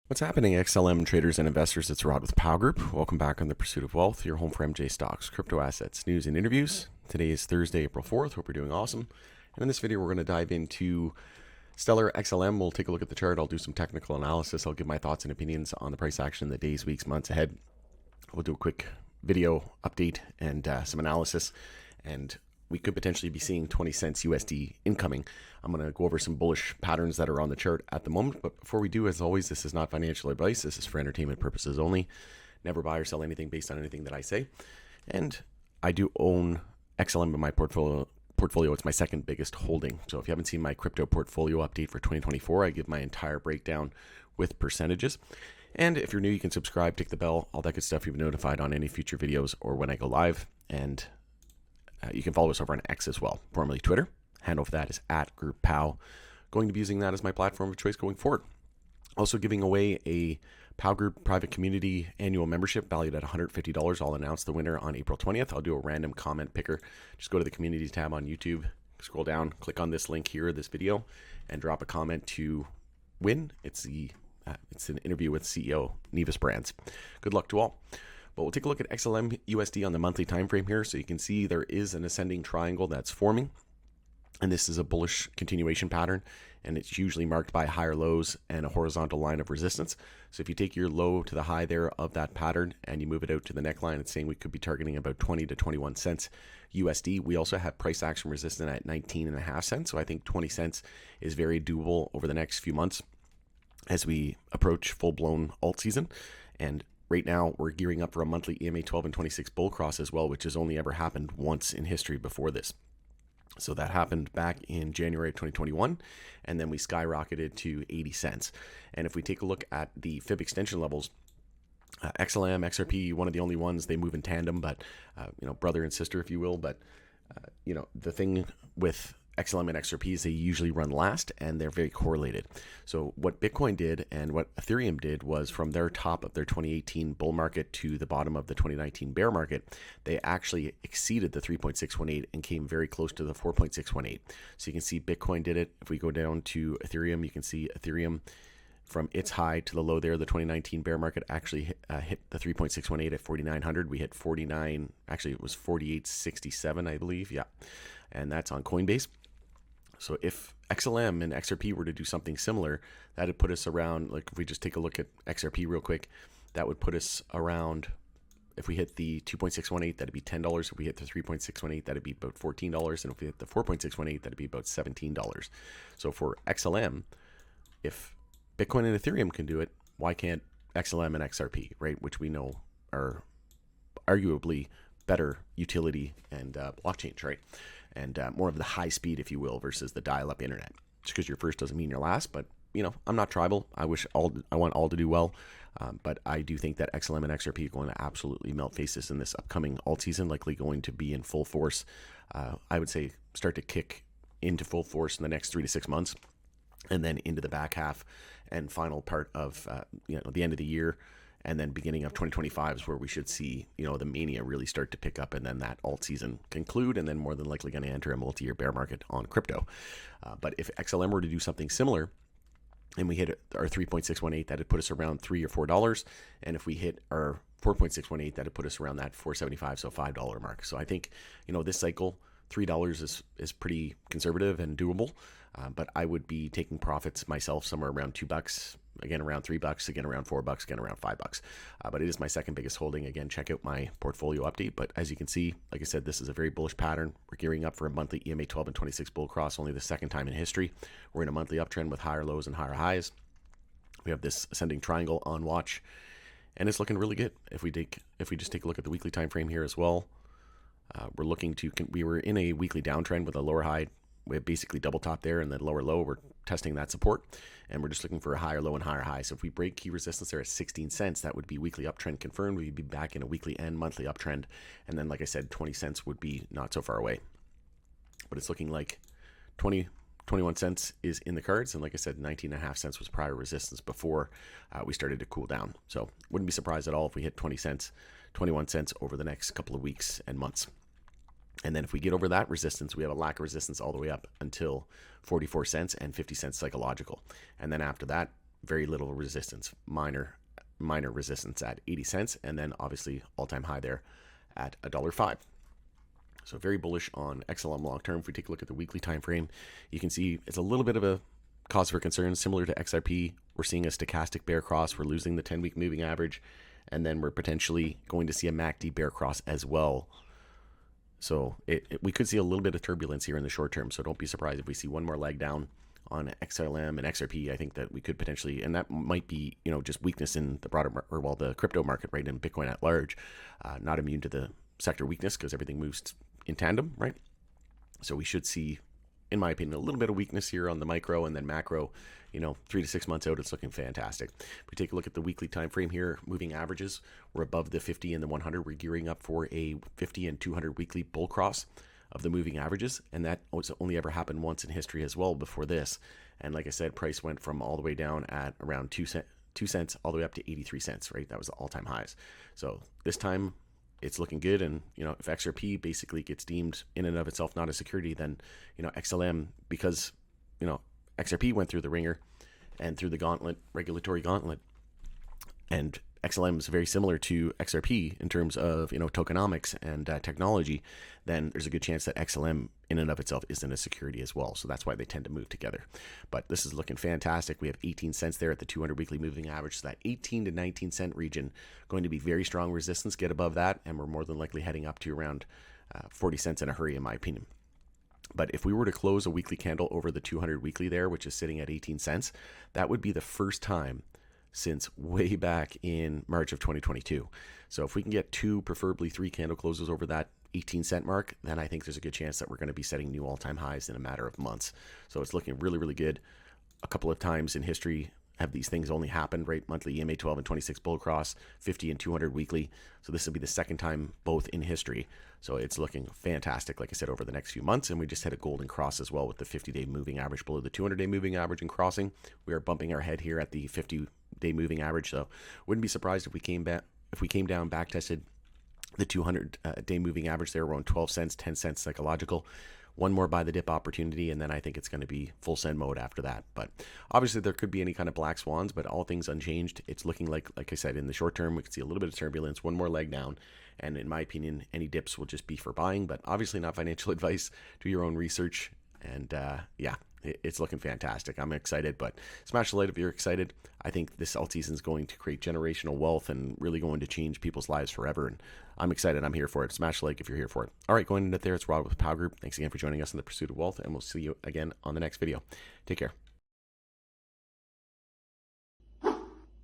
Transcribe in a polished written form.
What's happening, XLM traders and investors? It's Rod with Pow Group. Welcome back on the Pursuit of Wealth, your home for MJ stocks, crypto assets, news, and interviews. Today is Thursday, April 4th. Hope you're doing awesome. And in this video, we're going to dive into Stellar XLM. We'll take a look at the chart. I'll do some technical analysis. I'll give my thoughts and opinions on the price action in the days, weeks, months ahead. We'll do a quick video update and some analysis. And we could potentially be seeing 20 cents USD incoming. I'm going to go over some bullish patterns that are on the chart at the moment. But before we do, as always, this is not financial advice. This is for entertainment purposes only. Never buy or sell anything based on anything that I say. And I do own XLM in my portfolio. It's my second biggest holding. So if you haven't seen my crypto portfolio update for 2024, I give my entire breakdown with percentages. And if you're new, you can subscribe, tick the bell, all that good stuff. You'll be notified on any future videos or when I go live. And you can follow us over on X as well, formerly Twitter. Handle for that is @GroupPow. Going to be using that as my platform of choice going forward. Also giving away a Pow Group private community annual membership valued at $150. I'll announce the winner on April 20th. I'll do a random comment picker. Just go to the community tab on YouTube, scroll down, click on this link here, this video, and drop a comment to win. It's an interview with CEO Nevis Brands. Good luck to all. But we'll take a look at XLM USD on the monthly time frame here. So you can see there is an ascending triangle that's forming. And this is a bullish continuation pattern. And it's usually marked by higher lows and a horizontal line of resistance. So if you take your low to the high there of that pattern and you move it out to the neckline, it's saying we could be targeting about 20 to 21 cents USD. We also have price action resistance at 19.5 cents. So I think 20 cents is very doable over the next few months as we approach full-blown alt season. And right now, we're gearing up for a monthly EMA 12 and 26 bull cross as well, which has only ever happened once in history before this. So that happened back in January of 2021, and then we skyrocketed to 80 cents. And if we take a look at the fib extension levels, XLM, XRP, one of the only ones, they move in tandem, but brother and sister, if you will. But the thing with XLM and XRP is they usually run last, and they're very correlated. So what Bitcoin did and what Ethereum did was from their top of their 2018 bull market to the bottom of the 2019 bear market, they actually exceeded the 3.618 and came very close to the 4.618. So you can see Bitcoin did it. If we go down to Ethereum, you can see Ethereum from its high to the low there, the 2019 bear market actually hit the 3.618 at 4,900. We hit 49, actually it was 48.67, I believe. Yeah. And that's on Coinbase. So if XLM and XRP were to do something similar, that would put us around, like if we just take a look at XRP real quick, that would put us around, if we hit the 2.618, that'd be $10. If we hit the 3.618, that'd be about $14. And if we hit the 4.618, that'd be about $17. So for XLM, if Bitcoin and Ethereum can do it, why can't XLM and XRP, right? Which we know are arguably better utility and blockchains, right? And more of the high speed, if you will, versus the dial-up internet. Just because you're first doesn't mean you're last, but I'm not tribal. I want all to do well, but I do think that XLM and XRP are going to absolutely melt faces in this upcoming alt season, likely going to be in full force. I would say start to kick into full force in the next 3 to 6 months, and then into the back half and final part of the end of the year. And then beginning of 2025 is where we should see, the mania really start to pick up, and then that alt season conclude, and then more than likely going to enter a multi-year bear market on crypto. But if XLM were to do something similar, and we hit our 3.618, that'd put us around $3 or $4. And if we hit our 4.618, that'd put us around that $4.75, so $5 mark. So I think, this cycle, $3 is pretty conservative and doable. But I would be taking profits myself somewhere around $2, again around $3, again around $4, again around $5. But it is my second biggest holding. Again, check out my portfolio update. But as you can see, like I said, this is a very bullish pattern. We're gearing up for a monthly EMA 12 and 26 bull cross, only the second time in history. We're in a monthly uptrend with higher lows and higher highs. We have this ascending triangle on watch, and it's looking really good. If we just take a look at the weekly time frame here as well, we were in a weekly downtrend with a lower high. We have basically double top there, and then lower low, we're testing that support, and we're just looking for a higher low and higher high. So if we break key resistance there at 16 cents, that would be weekly uptrend confirmed. We'd be back in a weekly and monthly uptrend. And then, like I said, 20 cents would be not so far away. But it's looking like 21 cents is in the cards. And like I said, 19.5 cents was prior resistance before we started to cool down. So wouldn't be surprised at all if we hit 20 cents, 21 cents over the next couple of weeks and months. And then if we get over that resistance, we have a lack of resistance all the way up until 44 cents and 50 cents psychological. And then after that, very little resistance, minor resistance at 80 cents, and then obviously all-time high there at $1.05. So very bullish on XLM long term. If we take a look at the weekly time frame, you can see it's a little bit of a cause for concern. Similar to XRP, we're seeing a stochastic bear cross. We're losing the 10-week moving average, and then we're potentially going to see a MACD bear cross as well. So we could see a little bit of turbulence here in the short term. So don't be surprised if we see one more leg down on XLM and XRP. I think that we could potentially, and that might be, just weakness in the broader, the crypto market, right, and Bitcoin at large, not immune to the sector weakness because everything moves in tandem, right? So we should see, in my opinion, a little bit of weakness here on the micro, and then macro, 3 to 6 months out, it's looking fantastic. If we take a look at the weekly time frame here, moving averages, we're above the 50 and the 100. We're gearing up for a 50 and 200 weekly bull cross of the moving averages, and that only ever happened once in history as well before this. And like I said, price went from all the way down at around 2 cents all the way up to 83 cents, right? That was the all-time highs. So this time it's looking good. And, if XRP basically gets deemed in and of itself not a security, then, XLM, because, XRP went through the ringer and through the regulatory gauntlet, and XLM is very similar to XRP in terms of, tokenomics and technology, then there's a good chance that XLM in and of itself isn't a security as well. So that's why they tend to move together. But this is looking fantastic. We have 18 cents there at the 200 weekly moving average. So that 18 to 19 cent region going to be very strong resistance. Get above that, and we're more than likely heading up to around 40 cents in a hurry, in my opinion. But if we were to close a weekly candle over the 200 weekly there, which is sitting at 18 cents, that would be the first time since way back in March of 2022. So if we can get 2, preferably 3 candle closes over that 18 cent mark, then I think there's a good chance that we're going to be setting new all-time highs in a matter of months. So it's looking really, really good. A couple of times in history have these things only happened, right? Monthly EMA 12 and 26 bull cross, 50 and 200 weekly. So this will be the second time both in history. So it's looking fantastic, like I said, over the next few months. And we just hit a golden cross as well with the 50-day moving average below the 200-day moving average and crossing. We are bumping our head here at the 50-day moving average. So wouldn't be surprised if we came down, back tested the 200-day moving average there around 12 cents, 10 cents psychological. One more buy the dip opportunity, and then I think it's going to be full send mode after that. But obviously there could be any kind of black swans, but all things unchanged. It's looking like I said, in the short term, we could see a little bit of turbulence, one more leg down. And in my opinion, any dips will just be for buying, but obviously not financial advice. Do your own research. And it's looking fantastic. I'm excited, but smash the like if you're excited. I think this alt season is going to create generational wealth and really going to change people's lives forever. And I'm excited. I'm here for it. Smash the like if you're here for it. All right, going into there, it's Rod with Power Group. Thanks again for joining us in the pursuit of wealth, and we'll see you again on the next video. Take care.